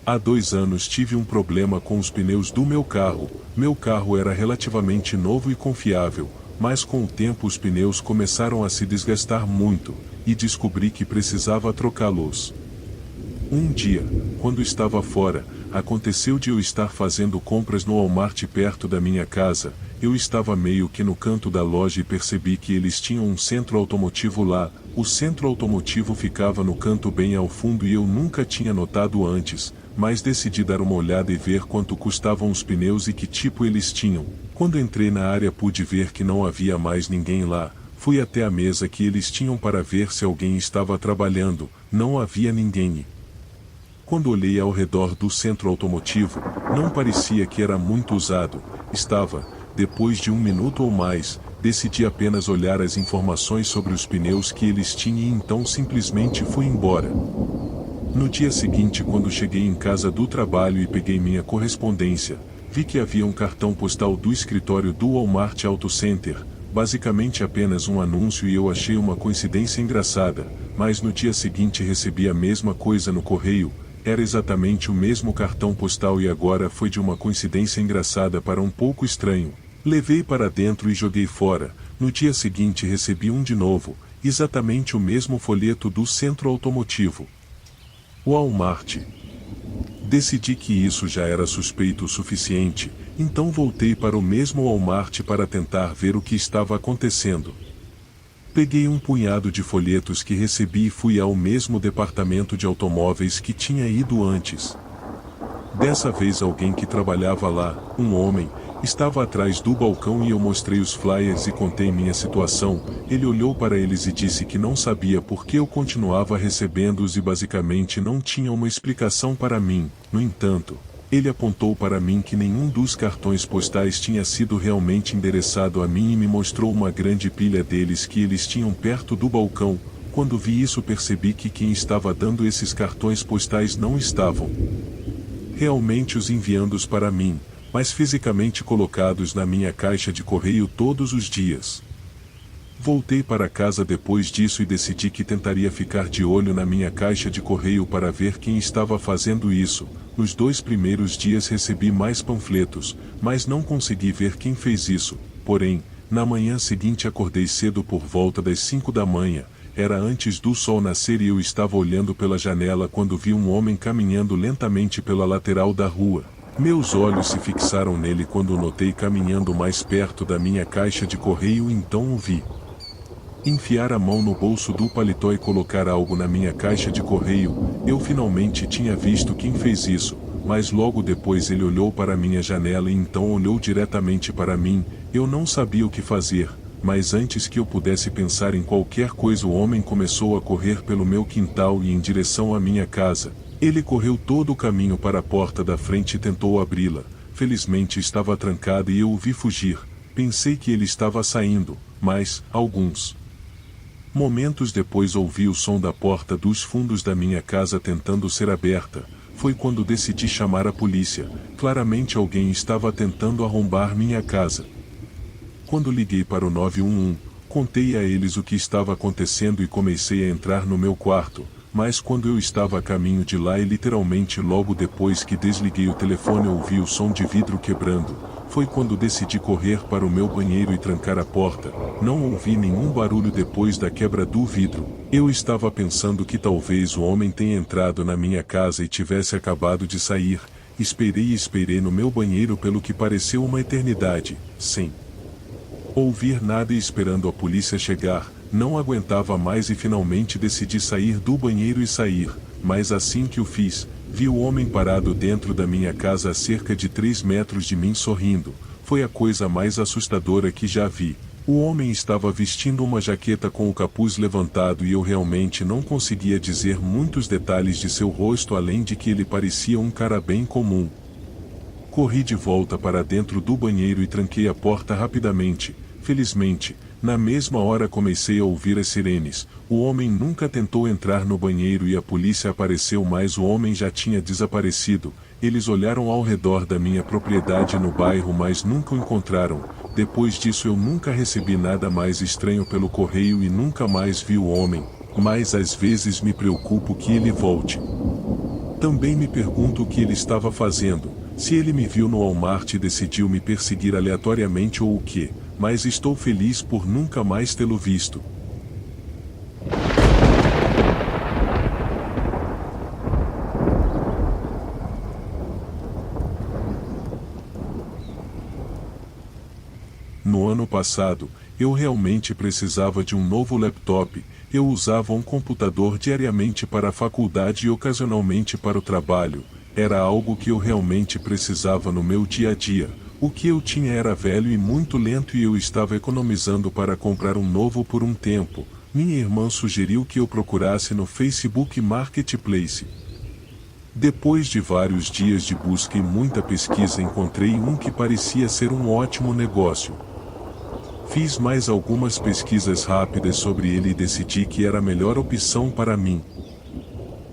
Há 2 anos tive um problema com os pneus do meu carro. Meu carro era relativamente novo e confiável, mas com o tempo os pneus começaram a se desgastar muito, e descobri que precisava trocá-los. Um dia, quando estava fora, aconteceu de eu estar fazendo compras no Walmart perto da minha casa. Eu estava meio que no canto da loja e percebi que eles tinham um centro automotivo lá. O centro automotivo ficava no canto bem ao fundo e eu nunca tinha notado antes, mas decidi dar uma olhada e ver quanto custavam os pneus e que tipo eles tinham. Quando entrei na área pude ver que não havia mais ninguém lá. Fui até a mesa que eles tinham para ver se alguém estava trabalhando. Não havia ninguém. Quando olhei ao redor do centro automotivo, não parecia que era muito usado. Depois de 1 minuto ou mais, decidi apenas olhar as informações sobre os pneus que eles tinham e então simplesmente fui embora. No dia seguinte, quando cheguei em casa do trabalho e peguei minha correspondência, vi que havia um cartão postal do escritório do Walmart Auto Center, basicamente apenas um anúncio, e eu achei uma coincidência engraçada, mas no dia seguinte recebi a mesma coisa no correio. Era exatamente o mesmo cartão postal e agora foi de uma coincidência engraçada para um pouco estranho. Levei para dentro e joguei fora. No dia seguinte recebi um de novo, exatamente o mesmo folheto do centro automotivo. Walmart. Decidi que isso já era suspeito o suficiente, então voltei para o mesmo Walmart para tentar ver o que estava acontecendo. Peguei um punhado de folhetos que recebi e fui ao mesmo departamento de automóveis que tinha ido antes. Dessa vez alguém que trabalhava lá, um homem, estava atrás do balcão e eu mostrei os flyers e contei minha situação. Ele olhou para eles e disse que não sabia por que eu continuava recebendo-os e basicamente não tinha uma explicação para mim. No entanto, ele apontou para mim que nenhum dos cartões postais tinha sido realmente endereçado a mim e me mostrou uma grande pilha deles que eles tinham perto do balcão. Quando vi isso percebi que quem estava dando esses cartões postais não estavam realmente os enviando para mim, mas fisicamente colocados na minha caixa de correio todos os dias. Voltei para casa depois disso e decidi que tentaria ficar de olho na minha caixa de correio para ver quem estava fazendo isso. Nos 2 primeiros dias recebi mais panfletos, mas não consegui ver quem fez isso. Porém, na manhã seguinte acordei cedo por volta das 5 da manhã. Era antes do sol nascer e eu estava olhando pela janela quando vi um homem caminhando lentamente pela lateral da rua. Meus olhos se fixaram nele quando o notei caminhando mais perto da minha caixa de correio, então o vi enfiar a mão no bolso do paletó e colocar algo na minha caixa de correio. Eu finalmente tinha visto quem fez isso, mas logo depois ele olhou para minha janela e então olhou diretamente para mim. Eu não sabia o que fazer, mas antes que eu pudesse pensar em qualquer coisa o homem começou a correr pelo meu quintal e em direção à minha casa. Ele correu todo o caminho para a porta da frente e tentou abri-la. Felizmente estava trancada e eu o vi fugir. Pensei que ele estava saindo, mas, alguns momentos depois ouvi o som da porta dos fundos da minha casa tentando ser aberta. Foi quando decidi chamar a polícia. Claramente alguém estava tentando arrombar minha casa. Quando liguei para o 911, contei a eles o que estava acontecendo e comecei a entrar no meu quarto. Mas quando eu estava a caminho de lá e literalmente logo depois que desliguei o telefone ouvi o som de vidro quebrando. Foi quando decidi correr para o meu banheiro e trancar a porta. Não ouvi nenhum barulho depois da quebra do vidro. Eu estava pensando que talvez o homem tenha entrado na minha casa e tivesse acabado de sair. Esperei e esperei no meu banheiro pelo que pareceu uma eternidade, sem ouvir nada e esperando a polícia chegar. Não aguentava mais e finalmente decidi sair do banheiro e sair, mas assim que o fiz, vi o homem parado dentro da minha casa a cerca de 3 metros de mim sorrindo. Foi a coisa mais assustadora que já vi. O homem estava vestindo uma jaqueta com o capuz levantado e eu realmente não conseguia dizer muitos detalhes de seu rosto além de que ele parecia um cara bem comum. Corri de volta para dentro do banheiro e tranquei a porta rapidamente. Felizmente, na mesma hora comecei a ouvir as sirenes. O homem nunca tentou entrar no banheiro e a polícia apareceu, mas o homem já tinha desaparecido. Eles olharam ao redor da minha propriedade no bairro, mas nunca o encontraram. Depois disso eu nunca recebi nada mais estranho pelo correio e nunca mais vi o homem, mas às vezes me preocupo que ele volte. Também me pergunto o que ele estava fazendo, se ele me viu no Walmart e decidiu me perseguir aleatoriamente ou o que, mas estou feliz por nunca mais tê-lo visto. No ano passado, eu realmente precisava de um novo laptop. Eu usava um computador diariamente para a faculdade e ocasionalmente para o trabalho. Era algo que eu realmente precisava no meu dia a dia. O que eu tinha era velho e muito lento e eu estava economizando para comprar um novo por um tempo. Minha irmã sugeriu que eu procurasse no Facebook Marketplace. Depois de vários dias de busca e muita pesquisa, encontrei um que parecia ser um ótimo negócio. Fiz mais algumas pesquisas rápidas sobre ele e decidi que era a melhor opção para mim.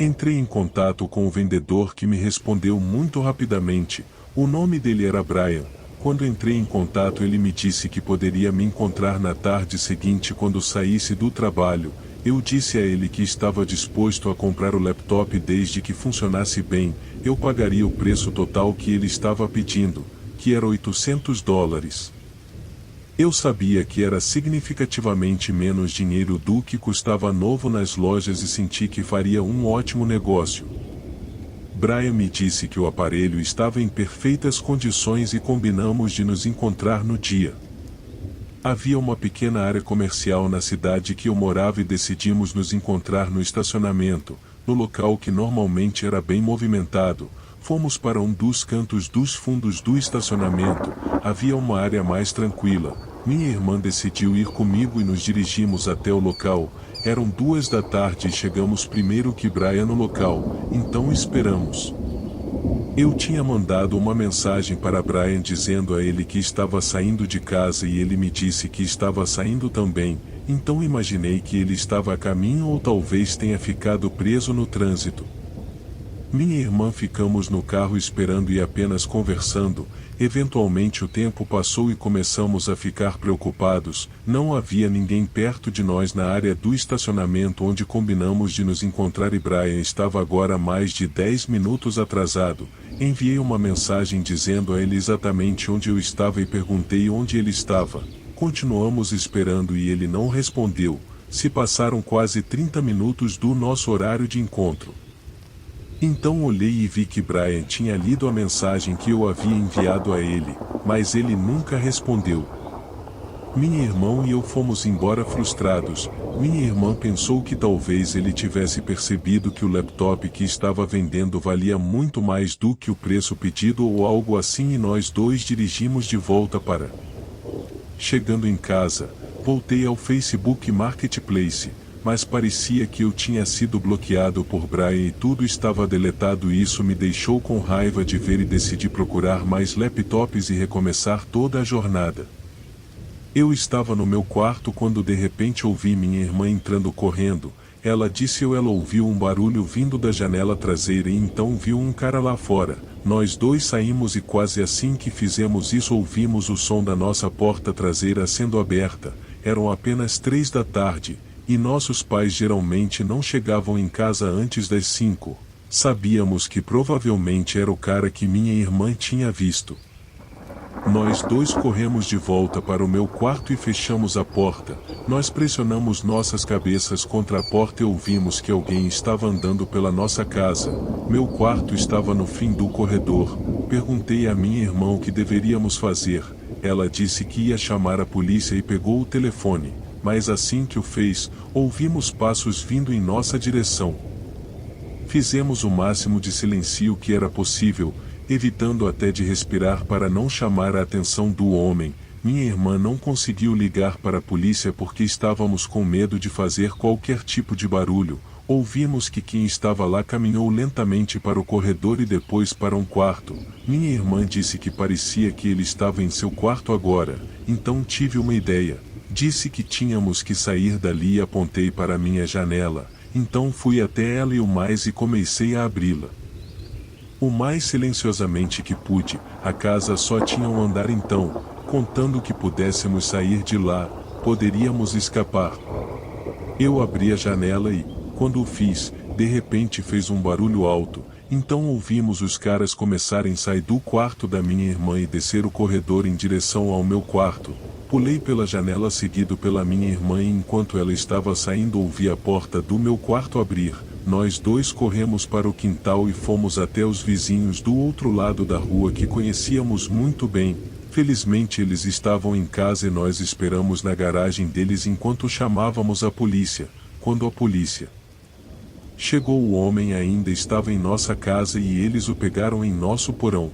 Entrei em contato com o vendedor que me respondeu muito rapidamente. O nome dele era Brian. Quando entrei em contato, ele me disse que poderia me encontrar na tarde seguinte quando saísse do trabalho. Eu disse a ele que estava disposto a comprar o laptop desde que funcionasse bem. Eu pagaria o preço total que ele estava pedindo, que era $800. Eu sabia que era significativamente menos dinheiro do que custava novo nas lojas e senti que faria um ótimo negócio. Brian me disse que o aparelho estava em perfeitas condições e combinamos de nos encontrar no dia. Havia uma pequena área comercial na cidade que eu morava e decidimos nos encontrar no estacionamento, no local que normalmente era bem movimentado. Fomos para um dos cantos dos fundos do estacionamento. Havia uma área mais tranquila. Minha irmã decidiu ir comigo e nos dirigimos até o local. Eram 2 da tarde e chegamos primeiro que Brian no local, então esperamos. Eu tinha mandado uma mensagem para Brian dizendo a ele que estava saindo de casa e ele me disse que estava saindo também, então imaginei que ele estava a caminho ou talvez tenha ficado preso no trânsito. Minha irmã ficamos no carro esperando e apenas conversando. Eventualmente o tempo passou e começamos a ficar preocupados. Não havia ninguém perto de nós na área do estacionamento onde combinamos de nos encontrar e Brian estava agora mais de 10 minutos atrasado. Enviei uma mensagem dizendo a ele exatamente onde eu estava e perguntei onde ele estava. Continuamos esperando e ele não respondeu. Se passaram quase 30 minutos do nosso horário de encontro. Então olhei e vi que Brian tinha lido a mensagem que eu havia enviado a ele, mas ele nunca respondeu. Minha irmã e eu fomos embora frustrados. Minha irmã pensou que talvez ele tivesse percebido que o laptop que estava vendendo valia muito mais do que o preço pedido ou algo assim e nós dois dirigimos de volta para. Chegando em casa, voltei ao Facebook Marketplace. Mas parecia que eu tinha sido bloqueado por Brian e tudo estava deletado e isso me deixou com raiva de ver e decidi procurar mais laptops e recomeçar toda a jornada. Eu estava no meu quarto quando de repente ouvi minha irmã entrando correndo. Ela disse ou ela ouviu um barulho vindo da janela traseira e então viu um cara lá fora. Nós dois saímos e quase assim que fizemos isso ouvimos o som da nossa porta traseira sendo aberta. Eram apenas 3 da tarde. E nossos pais geralmente não chegavam em casa antes das 5. Sabíamos que provavelmente era o cara que minha irmã tinha visto. Nós dois corremos de volta para o meu quarto e fechamos a porta. Nós pressionamos nossas cabeças contra a porta e ouvimos que alguém estava andando pela nossa casa. Meu quarto estava no fim do corredor. Perguntei a minha irmã o que deveríamos fazer. Ela disse que ia chamar a polícia e pegou o telefone. Mas assim que o fez, ouvimos passos vindo em nossa direção. Fizemos o máximo de silêncio que era possível, evitando até de respirar para não chamar a atenção do homem. Minha irmã não conseguiu ligar para a polícia porque estávamos com medo de fazer qualquer tipo de barulho. Ouvimos que quem estava lá caminhou lentamente para o corredor e depois para um quarto. Minha irmã disse que parecia que ele estava em seu quarto agora, então tive uma ideia. Disse que tínhamos que sair dali e apontei para a minha janela, então fui até ela e comecei a abri-la. O mais silenciosamente que pude, a casa só tinha um andar então, contando que pudéssemos sair de lá, poderíamos escapar. Eu abri a janela e, quando o fiz, de repente fez um barulho alto, Então ouvimos os caras começarem a sair do quarto da minha irmã e descer o corredor em direção ao meu quarto. Pulei pela janela seguido pela minha irmã e enquanto ela estava saindo ouvi a porta do meu quarto abrir. Nós dois corremos para o quintal e fomos até os vizinhos do outro lado da rua que conhecíamos muito bem. Felizmente eles estavam em casa e nós esperamos na garagem deles enquanto chamávamos a polícia. Quando a polícia chegou, o homem ainda estava em nossa casa e eles o pegaram em nosso porão.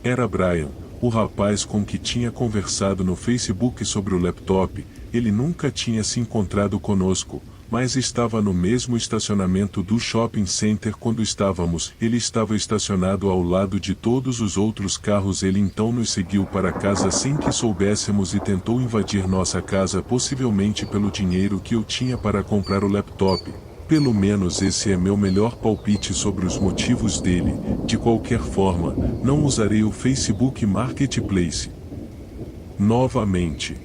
Era Brian, o rapaz com que tinha conversado no Facebook sobre o laptop. Ele nunca tinha se encontrado conosco, mas estava no mesmo estacionamento do shopping center quando estávamos. Ele estava estacionado ao lado de todos os outros carros. Ele então nos seguiu para casa sem que soubéssemos e tentou invadir nossa casa, possivelmente pelo dinheiro que eu tinha para comprar o laptop. Pelo menos esse é meu melhor palpite sobre os motivos dele. De qualquer forma, não usarei o Facebook Marketplace novamente.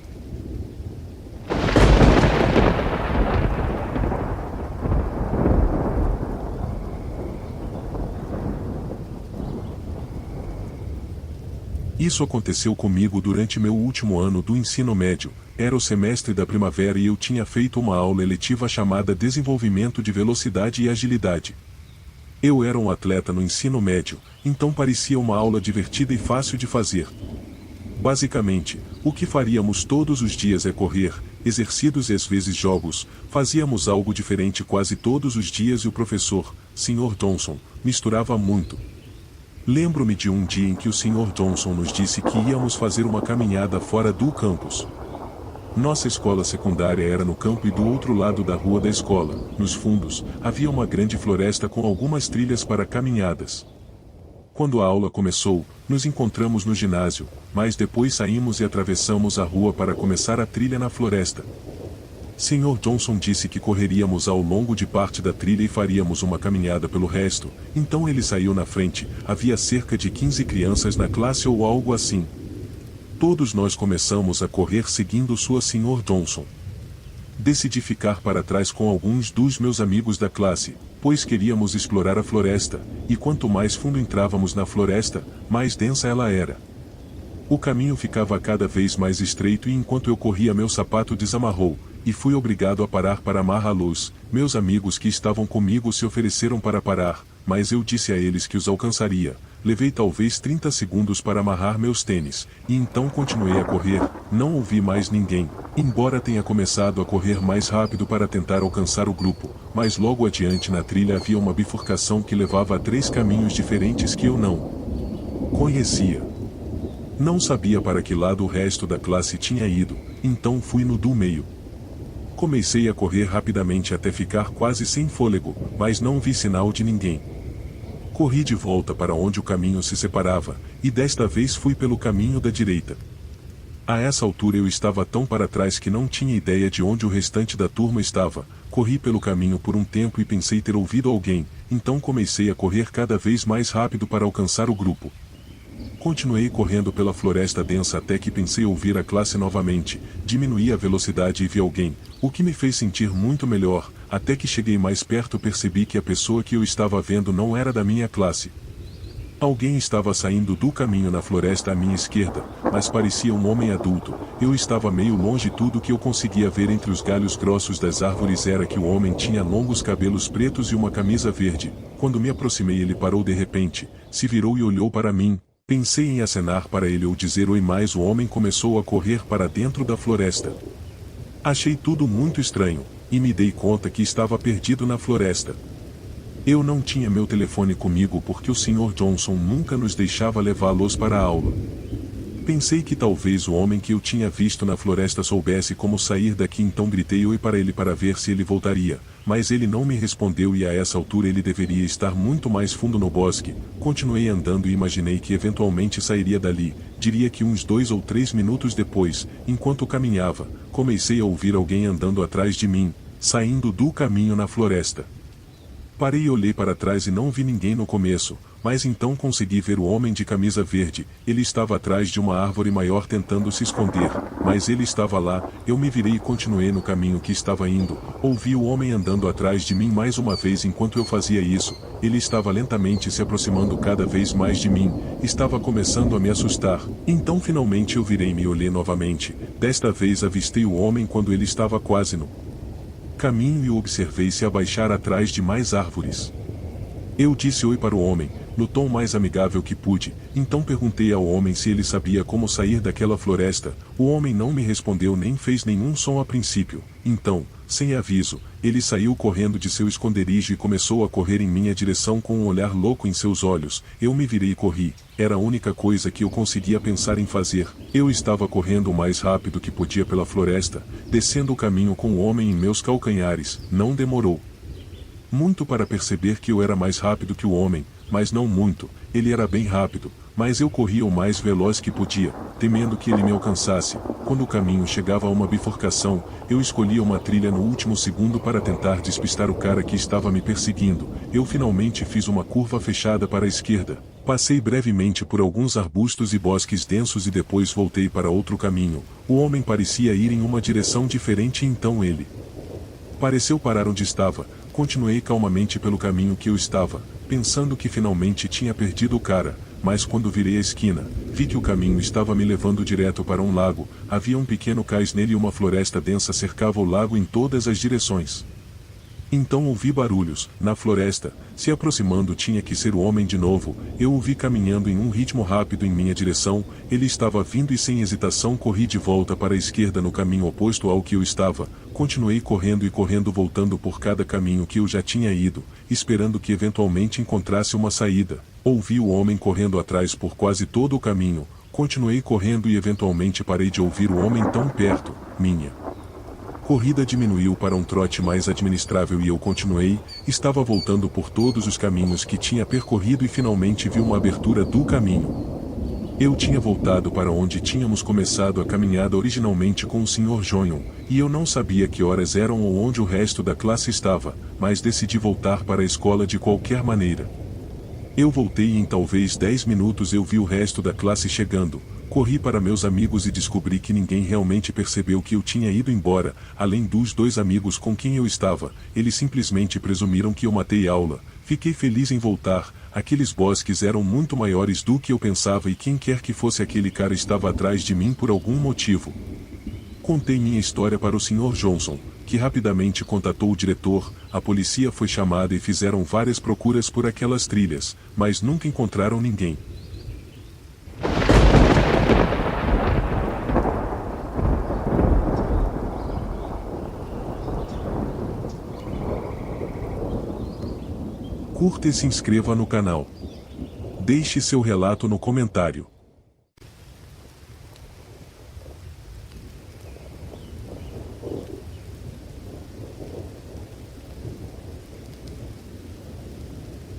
Isso aconteceu comigo durante meu último ano do ensino médio. Era o semestre da primavera e eu tinha feito uma aula eletiva chamada Desenvolvimento de Velocidade e Agilidade. Eu era um atleta no ensino médio, então parecia uma aula divertida e fácil de fazer. Basicamente, o que faríamos todos os dias é correr, exercícios e às vezes jogos. Fazíamos algo diferente quase todos os dias e o professor, Sr. Johnson, misturava muito. Lembro-me de um dia em que o Sr. Johnson nos disse que íamos fazer uma caminhada fora do campus. Nossa escola secundária era no campo e do outro lado da rua da escola, nos fundos, havia uma grande floresta com algumas trilhas para caminhadas. Quando a aula começou, nos encontramos no ginásio, mas depois saímos e atravessamos a rua para começar a trilha na floresta. Sr. Johnson disse que correríamos ao longo de parte da trilha e faríamos uma caminhada pelo resto, então ele saiu na frente. Havia cerca de 15 crianças na classe ou algo assim. Todos nós começamos a correr seguindo sua Sr. Johnson. Decidi ficar para trás com alguns dos meus amigos da classe, pois queríamos explorar a floresta, e quanto mais fundo entrávamos na floresta, mais densa ela era. O caminho ficava cada vez mais estreito e enquanto eu corria meu sapato desamarrou, e fui obrigado a parar para amarrá-los. Meus amigos que estavam comigo se ofereceram para parar, mas eu disse a eles que os alcançaria. Levei talvez 30 segundos para amarrar meus tênis, e então continuei a correr. Não ouvi mais ninguém, embora tenha começado a correr mais rápido para tentar alcançar o grupo, mas logo adiante na trilha havia uma bifurcação que levava a 3 caminhos diferentes que eu não conhecia. Não sabia para que lado o resto da classe tinha ido, então fui no do meio. Comecei a correr rapidamente até ficar quase sem fôlego, mas não vi sinal de ninguém. Corri de volta para onde o caminho se separava, e desta vez fui pelo caminho da direita. A essa altura eu estava tão para trás que não tinha ideia de onde o restante da turma estava. Corri pelo caminho por um tempo e pensei ter ouvido alguém, então comecei a correr cada vez mais rápido para alcançar o grupo. Continuei correndo pela floresta densa até que pensei ouvir a classe novamente. Diminuí a velocidade e vi alguém, o que me fez sentir muito melhor. Até que cheguei mais perto percebi que a pessoa que eu estava vendo não era da minha classe. Alguém estava saindo do caminho na floresta à minha esquerda, mas parecia um homem adulto. Eu estava meio longe e tudo que eu conseguia ver entre os galhos grossos das árvores era que o homem tinha longos cabelos pretos e uma camisa verde. Quando me aproximei ele parou de repente, se virou e olhou para mim. Pensei em acenar para ele ou dizer oi, mas o homem começou a correr para dentro da floresta. Achei tudo muito estranho, e me dei conta que estava perdido na floresta. Eu não tinha meu telefone comigo porque o Sr. Johnson nunca nos deixava levá-los para a aula. Pensei que talvez o homem que eu tinha visto na floresta soubesse como sair daqui, então gritei oi para ele para ver se ele voltaria, mas ele não me respondeu e a essa altura ele deveria estar muito mais fundo no bosque. Continuei andando e imaginei que eventualmente sairia dali. Diria que uns 2 ou 3 minutos depois, enquanto caminhava, comecei a ouvir alguém andando atrás de mim, saindo do caminho na floresta. Parei e olhei para trás e não vi ninguém no começo, mas então consegui ver o homem de camisa verde. Ele estava atrás de uma árvore maior tentando se esconder, mas ele estava lá. Eu me virei e continuei no caminho que estava indo. Ouvi o homem andando atrás de mim mais uma vez enquanto eu fazia isso. Ele estava lentamente se aproximando cada vez mais de mim. Estava começando a me assustar. Então finalmente eu virei-me e olhei novamente. Desta vez avistei o homem quando ele estava quase no caminho e o observei se abaixar atrás de mais árvores. Eu disse oi para o homem, no tom mais amigável que pude, então perguntei ao homem se ele sabia como sair daquela floresta. O homem não me respondeu nem fez nenhum som a princípio. Então, sem aviso, ele saiu correndo de seu esconderijo e começou a correr em minha direção com um olhar louco em seus olhos. Eu me virei e corri. Era a única coisa que eu conseguia pensar em fazer. Eu estava correndo o mais rápido que podia pela floresta, descendo o caminho com o homem em meus calcanhares. Não demorou muito para perceber que eu era mais rápido que o homem, mas não muito. Ele era bem rápido, mas eu corria o mais veloz que podia, temendo que ele me alcançasse. Quando o caminho chegava a uma bifurcação, eu escolhia uma trilha no último segundo para tentar despistar o cara que estava me perseguindo. Eu finalmente fiz uma curva fechada para a esquerda. Passei brevemente por alguns arbustos e bosques densos e depois voltei para outro caminho. O homem parecia ir em uma direção diferente, então ele pareceu parar onde estava. Continuei calmamente pelo caminho que eu estava, pensando que finalmente tinha perdido o cara, mas quando virei a esquina, vi que o caminho estava me levando direto para um lago. Havia um pequeno cais nele e uma floresta densa cercava o lago em todas as direções. Então ouvi barulhos, na floresta, se aproximando. Tinha que ser o homem de novo. Eu o vi caminhando em um ritmo rápido em minha direção. Ele estava vindo e sem hesitação corri de volta para a esquerda no caminho oposto ao que eu estava. Continuei correndo e correndo, voltando por cada caminho que eu já tinha ido, esperando que eventualmente encontrasse uma saída. Ouvi o homem correndo atrás por quase todo o caminho. Continuei correndo e eventualmente parei de ouvir o homem tão perto. Minha corrida diminuiu para um trote mais administrável e eu continuei. Estava voltando por todos os caminhos que tinha percorrido e finalmente vi uma abertura do caminho. Eu tinha voltado para onde tínhamos começado a caminhada originalmente com o Sr. Jonyon, e eu não sabia que horas eram ou onde o resto da classe estava, mas decidi voltar para a escola de qualquer maneira. Eu voltei e em talvez 10 minutos eu vi o resto da classe chegando. Corri para meus amigos e descobri que ninguém realmente percebeu que eu tinha ido embora, além dos 2 amigos com quem eu estava. Eles simplesmente presumiram que eu matei aula. Fiquei feliz em voltar. Aqueles bosques eram muito maiores do que eu pensava e quem quer que fosse aquele cara estava atrás de mim por algum motivo. Contei minha história para o Sr. Johnson, que rapidamente contatou o diretor. A polícia foi chamada e fizeram várias procuras por aquelas trilhas, mas nunca encontraram ninguém. Curta e se inscreva no canal. Deixe seu relato no comentário.